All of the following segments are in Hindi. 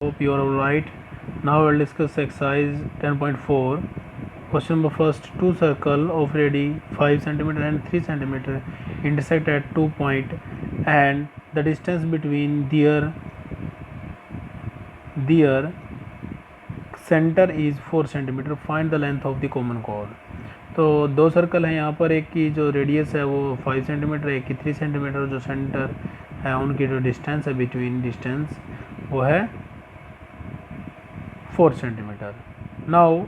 Hope you are all right. Now we'll discuss exercise 10.4. Question number first: two circle of radius 5 cm and 3 cm intersect at 2 points, and the distance between their center is 4 cm. Find the length of the common chord. तो दो सर्कल हैं यहाँ पर, एक की जो रेडियस है वो 5 सेंटीमीटर, एक की 3 सेंटीमीटर. जो सेंटर है उनकी जो डिस्टेंस है बिटवीन डिस्टेंस वो है 4 सेंटीमीटर. नाउ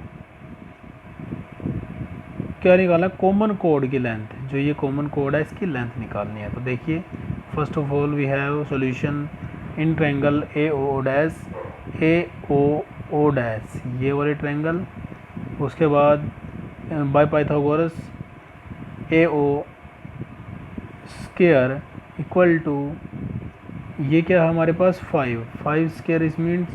क्या निकालना है? कॉमन कोड की लेंथ. जो ये कॉमन कोड है इसकी लेंथ निकालनी है. तो देखिए, first of all we have solution in triangle A O dash, ये वाले ट्रायंगल. उसके बाद by Pythagoras A O square equal to, ये क्या है हमारे पास 5 स्क्वायर, इस means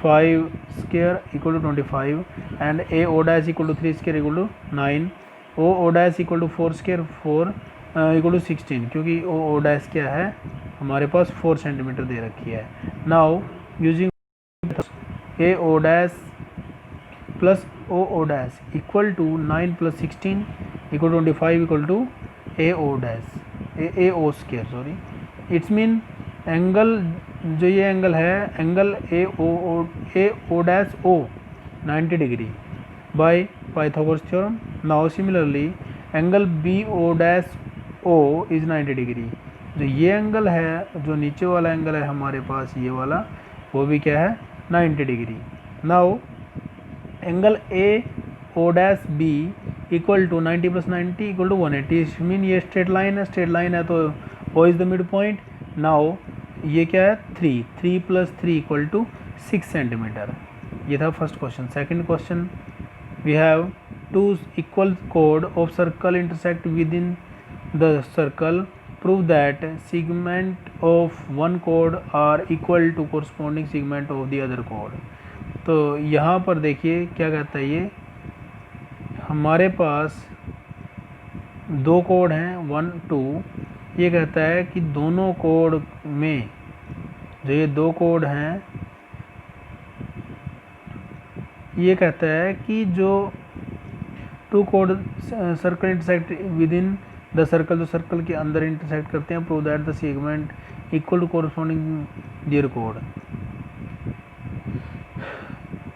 5 square equal to 25, and A O dash equal to 3 square equal to 9, O dash equal to 4 square 4 equal to 16, क्योंकि ओ डैश क्या है हमारे पास 4 सेंटीमीटर दे रखी है. Now using A O dash plus O dash equal to 9 plus 16 equal to 25 equal to A O square, sorry. It's mean angle, जो ये एंगल है, angle A O dash O 90 degree by Pythagoras theorem. Now similarly angle B O dash O is 90 degree. जो ये एंगल है, जो नीचे वाला एंगल है हमारे पास ये वाला, वो भी क्या है 90 degree. Now angle A O dash B equal to 90 plus 90 equal to 180. Mean ये स्ट्रेट लाइन है तो O is the mid point. Now ये क्या है 3 प्लस 3 इक्वल टू 6 सेंटीमीटर. ये था first question. Second question, we have to equal कोड of circle intersect with in the circle. Prove that segment of one code are equal to corresponding segment of the other code. तो यहाँ पर देखिए क्या कहता है, ये हमारे पास दो कोड हैं 1 2. ये कहता है कि दोनों कोड में, जो ये दो कोड हैं, ये कहता है कि जो टू कोड circle intersect with in the circle, जो सर्कल के अंदर इंटरसेक्ट करते हैं, prove that the segment equal to corresponding their कोड.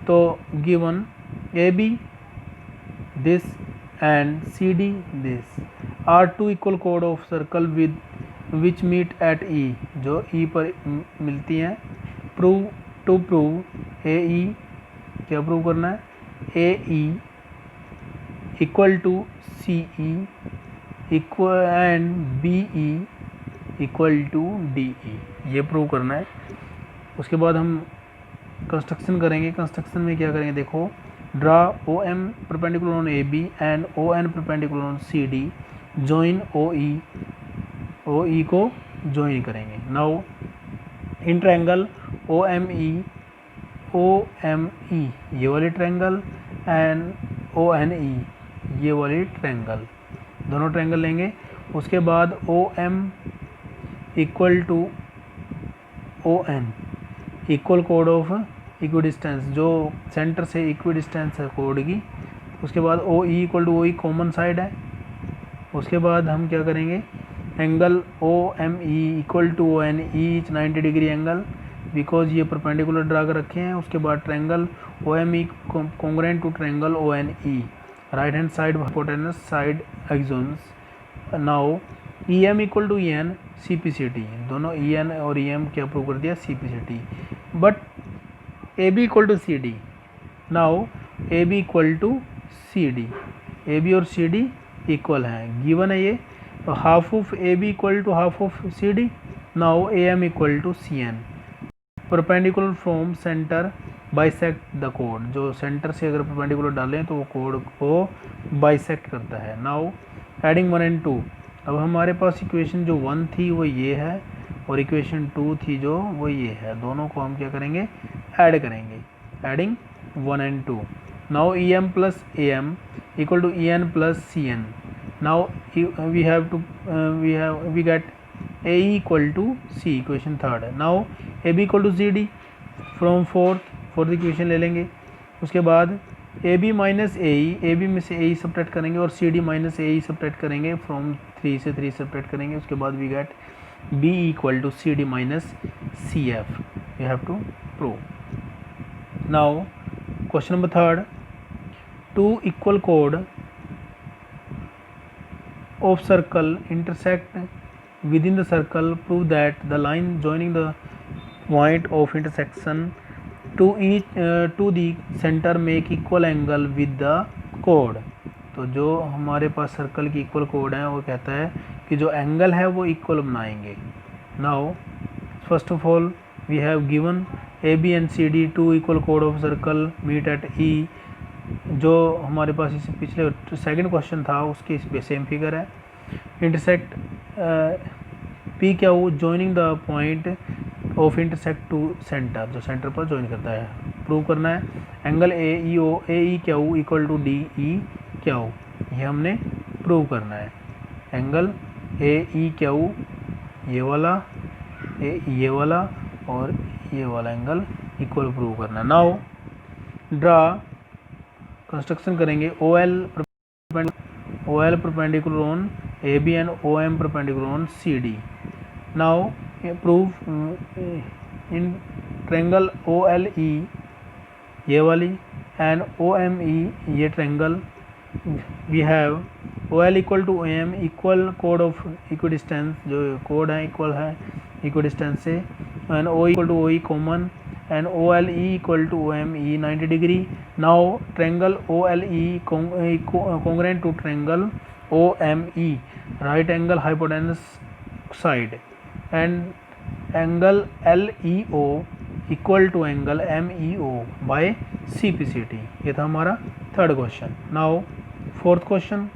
तो given A B this and CD this are two equal chord of circle with which meet at E, जो E पर मिलती हैं. प्रूव ए ई, क्या प्रूव करना है? A E equal to C E equal and B E equal to D E, ये प्रूव करना है. उसके बाद हम कंस्ट्रक्शन करेंगे. कंस्ट्रक्शन में क्या करेंगे, देखो, draw O M perpendicular on A B and O N perpendicular on C D. Join O E को जॉइन करेंगे. Now in triangle O M E ये वाले triangle and O N E ये वाले ट्रायंगल, दोनों ट्रायंगल लेंगे. उसके बाद O M equal to O N equal कोड ऑफ इक्विडिस्टेंस, जो सेंटर से इक्विडिस्टेंस है कोड की. उसके बाद O E equal to O E common side है. उसके बाद हम क्या करेंगे, angle O M E equal to O N E 90 degree angle, because ये परपेंडिकुलर ड्रा कर रखे हैं. उसके बाद triangle O M E congruent to triangle O N E, right hand side hypotenuse side axioms. Now E M equal to E N C P C T, दोनों ई एन और ई एम क्या प्रूव कर दिया, C P C T. But A B equal to C D. Now A B equal to C D, A B और सी डी इक्वल हैं, गिवन है ये. तो half of A B equal to half of C D. Now A M equal to C N. Perpendicular from center bisect the कोड, जो सेंटर से अगर परपेंडिकुलर डालें तो वो कोड को बाइसेक्ट करता है. Now adding 1 and 2. अब हमारे पास इक्वेशन जो 1 थी वो ये है, और इक्वेशन 2 थी जो वो ये है. दोनों को हम क्या करेंगे, ऐड करेंगे. Adding 1 and 2. Now E M plus A M equal to E N plus C N. Now we get A equal to C, equation 3rd. Now A B equal to C D. From fourth equation ले लेंगे। उसके बाद A B minus A B में से ए सब्ट्रैक्ट करेंगे और C D minus A subtract करेंगे, फ्रॉम 3 से 3 सब्ट्रैक्ट करेंगे। उसके बाद we gate B equal to C D minus C F, you have to prove. Now question number 3, two equal कोड of circle intersect within the circle, prove that the line joining the point of intersection to the center make equal angle with the chord। तो जो हमारे पास सर्कल की इक्वल कोड है वो कहता है कि जो एंगल है वो इक्वल बनाएंगे। Now first of all we have given A B and C D, two equal कोड of circle meet at E. जो हमारे पास इससे पिछले सेकंड क्वेश्चन था उसके इस पे सेम फिगर है। इंटरसेक्ट पी क्या हो, joining the point of intersect to center, जो सेंटर पर ज्वाइन करता है, प्रूव करना है। एंगल ए ई ओ ए ई क्या हो इक्वल टू डी ई क्या हो, ये हमने प्रूव करना है। एंगल ए ई क्या हो, ये वाला ये वाला और ये वाला एंगल इक्वल प्रूव करना है। नाउ ड्रा कंस्ट्रक्शन करेंगे। O L perpendicular on A B and O M perpendicular on C D. Now prove in triangle O L E ये वाली एंड ओ एम ई ये triangle, we have O L equal to O M equal कोड ऑफ इक्विडिस्टेंस, जो कोड है इक्वल है इक्विडिस्टेंस से, and O equal to O E common and OLE equal to OME 90 degree. Now triangle OLE congruent to triangle OME, right angle hypotenuse side, and angle LEO equal to angle MEO by CPCT। ये था हमारा third question. Now fourth question,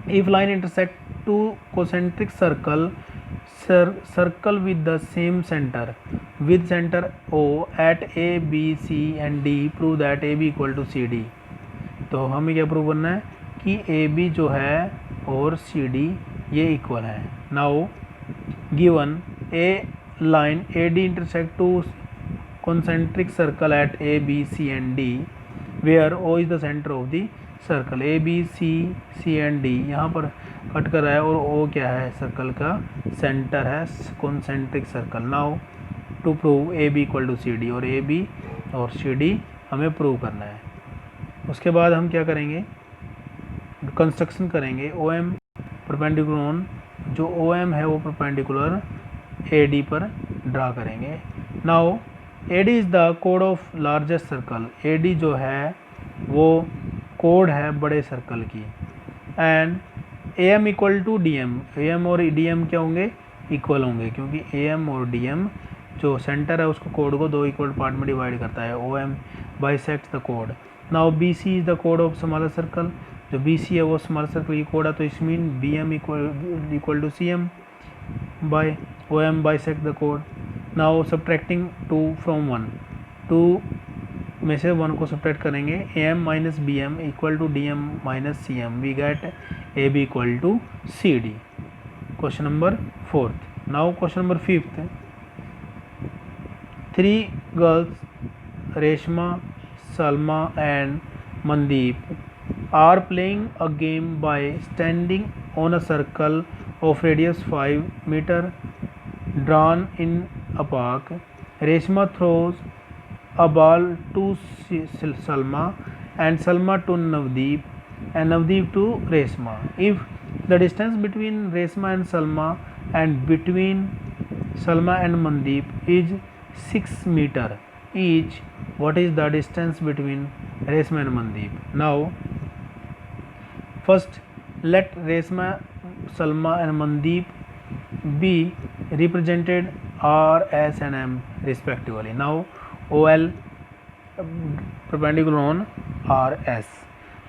if line intersect two concentric circle with the same center with center O at A B C and D, prove that AB equal to CD। तो हमें क्या प्रूव करना है कि AB जो है और CD ये इक्वल है। Now given A line AD intersect two concentric circle at A B C and D where O is the center of the circle. A B C and D यहाँ पर कट कर रहा है और ओ क्या है, सर्कल का सेंटर है, concentric circle. Now to prove A B equal to C D, और ए बी और सी डी हमें प्रूव करना है। उसके बाद हम क्या करेंगे, कंस्ट्रक्शन करेंगे। ओ एम परपेंडिकुलर ऑन, जो ओ एम है वो परपेंडिकुलर ए डी पर ड्रा करेंगे। Now A D is the कोड of largest circle, A D जो है वो कोड है बड़े सर्कल की। And A M equal to D M, A M और डी एम क्या होंगे, इक्वल होंगे, क्योंकि ए एम और डी एम जो सेंटर है उसको कोड को दो इक्वल पार्ट में डिवाइड करता है। ओ एम बाइसेक्ट्स द कोड। Now B C is the कोड ऑफ स्मॉलर सर्कल, जो बी सी है वो स्मॉलर सर्कल की कोड है, तो इस mean B M equal to C M by O M bisect the कोड। नाउ सब्ट्रैक्टिंग 2 फ्रॉम 1, 2 में से 1 को सब्ट्रैक्ट करेंगे। A M minus B M equal to D M minus C M, we get A B equal to C D. Question number 4। Now question number 5, 3 girls Reshma, Salma and Mandeep are playing a game by standing on a circle of radius 5 metre drawn in a park। Reshma throws a ball to Salma and Salma to Navdeep and Navdeep to Reshma। If the distance between Reshma and Salma and between Salma and Mandeep is 6 meter each, what is the distance between Reshma and Mandeep? Now first let Reshma, Salma and Mandeep be represented R, S and M respectively। Now OL perpendicular on R, S।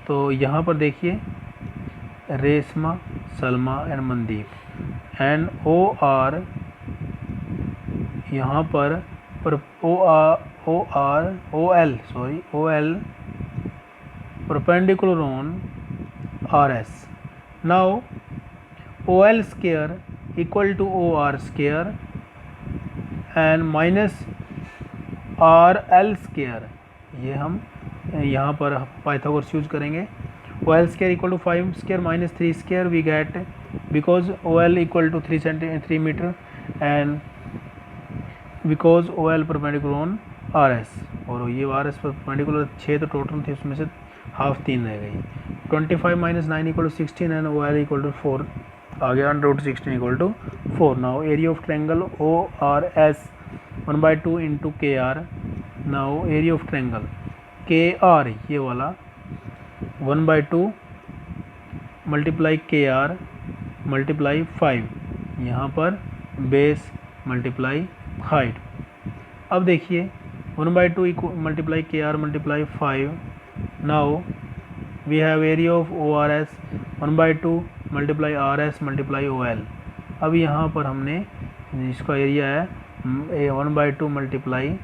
तो यहाँ पर देखिए Reshma, Salma and Mandeep, and O R यहाँ पर O L perpendicular on R, S। Now OL square equal to OR square and minus R L square, ये हम यहाँ पर पाइथागोरस यूज करेंगे। O L square equal to 5 square minus 3 square we get, because O L equal to 3 metre and because O L perpendicular on R S, और ये आर एस परपेंडिकुलर 6 तो टोटल थी, उसमें से हाफ 3 रह गई। 25 minus 9 equal to 16 and O L equal to 4 आ गया, √16 equal to 4। Now area of triangle O R S 1/2 into K R. Now area of triangle K R ये वाला 1/2 मल्टीप्लाई के आर मल्टीप्लाई 5, यहाँ पर बेस मल्टीप्लाई हाइट। अब देखिए 1/2 multiply K R multiply 5। Now we have area of O R S 1/2 multiply R S multiply O L. अब यहाँ पर हमने इसका एरिया है 1/2 multiply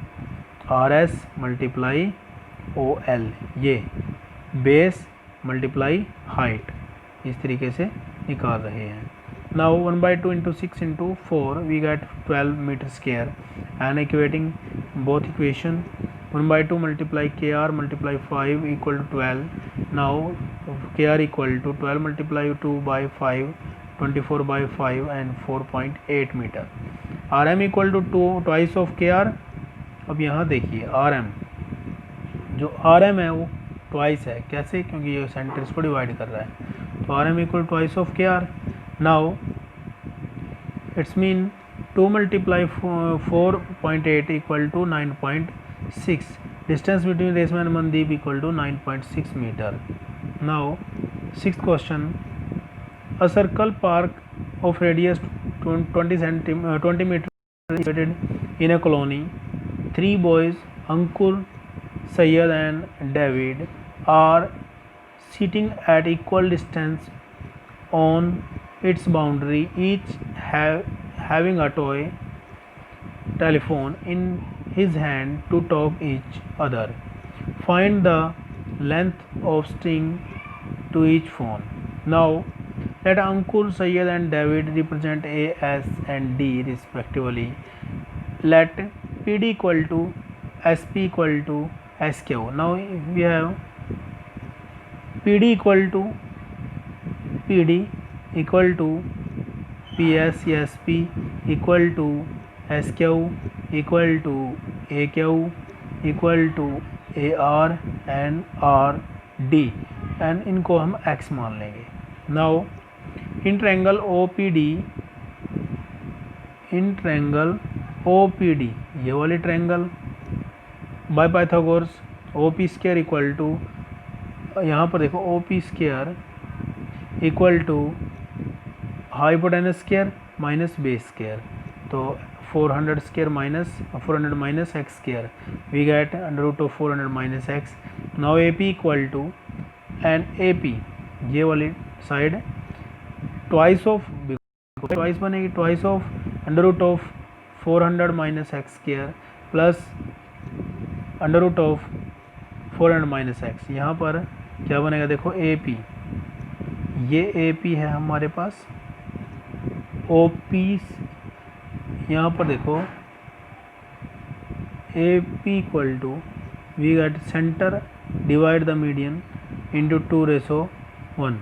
R S multiply O L, ये बेस मल्टीप्लाई हाइट, इस तरीके से निकाल रहे हैं। Now 1/2 into 6 into 4 we get 12 metre square and equating both equation 1/2 multiply K R multiply 5 equal to 12। Now K R equal to 12 multiply 2/5 24/5 and 4.8 metre. R M equal to 2 twice of K R. अब यहाँ देखिए आर एम, जो आर एम है वो ट्वाइस है, कैसे? क्योंकि ये सेंटर्स को डिवाइड कर रहा है, तो R M equal twice of K R. Now it's mean 2 multiply 4.8 equal to 9.6। Distance between Reshma and Mandeep equal to 9.6 metre. Now 6th question, a circle park of radius 20 meter situated in a colony. 3 boys, Ankur, Syed and David, are sitting at equal distance on its boundary, each having a toy telephone in his hand to talk each other. Find the length of string to each phone. Now let Ankur, Syed and David represent A, S and D respectively. Let PD equal to SP equal to SQ. Now we have PD equal to PD equal to PS, SP equal to SQ equal to AQ equal to AR and RD, and इनको हम X मान लेंगे। Now in triangle OPD, ये वाली triangle by Pythagoras OP square equal to, यहाँ पर देखो OP square equal to hypotenuse square minus base square, तो 400 square minus 400 minus x square we get √400 minus x. Now AP equal to and AP ये वाली साइड ट्वाइस ऑफ, ट्वाइस बनेगी, twice of √400 minus x square plus √400 minus x. यहाँ पर क्या बनेगा देखो AP, ये AP है हमारे पास, OP यहाँ पर देखो AP equal to we get centre divide the median into 2:1।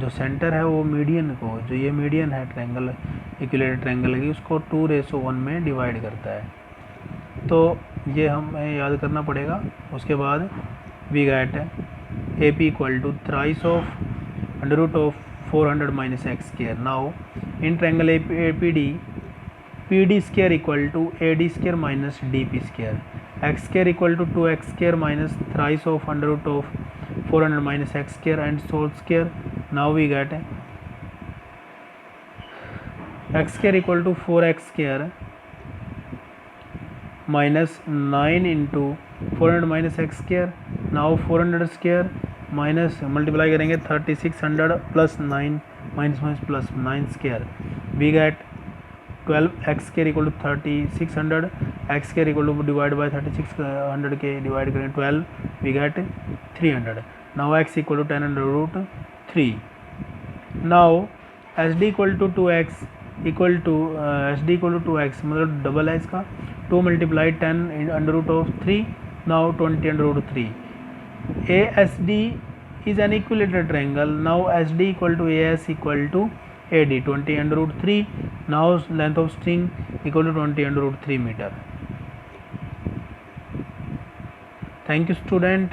जो सेंटर है वो मीडियन को, जो ये मीडियन है ट्रायंगल इक्विलेटरल ट्रायंगल की, उसको 2:1 में डिवाइड करता है, तो ये हमें याद करना पड़ेगा। उसके बाद we get AP equal to thrice of √400 minus x square. Now in triangle APD PD square equal to AD square minus DP square, x square equal to 2x square minus thrice of √400 minus x square and solve square. Now we get x square equal to 4x square minus 9 into 400 minus x square. Now 400 square minus multiply करेंगे 3600 plus 9 minus minus plus 9 square we get 12x square equal to 3600, x square equal to divide by 3600 के डिवाइड करें 12 we get 300। Now x equal to 10√3। Now SD equal to 2x equal to SD equal to 2x मतलब डबल है इसका, 2 multiplied 10 in under root of 3, now 20 under root 3. ASD is an equilateral triangle. Now SD equal to AS equal to AD, 20 under root 3. Now length of string equal to 20 under root 3 meter. Thank you, student.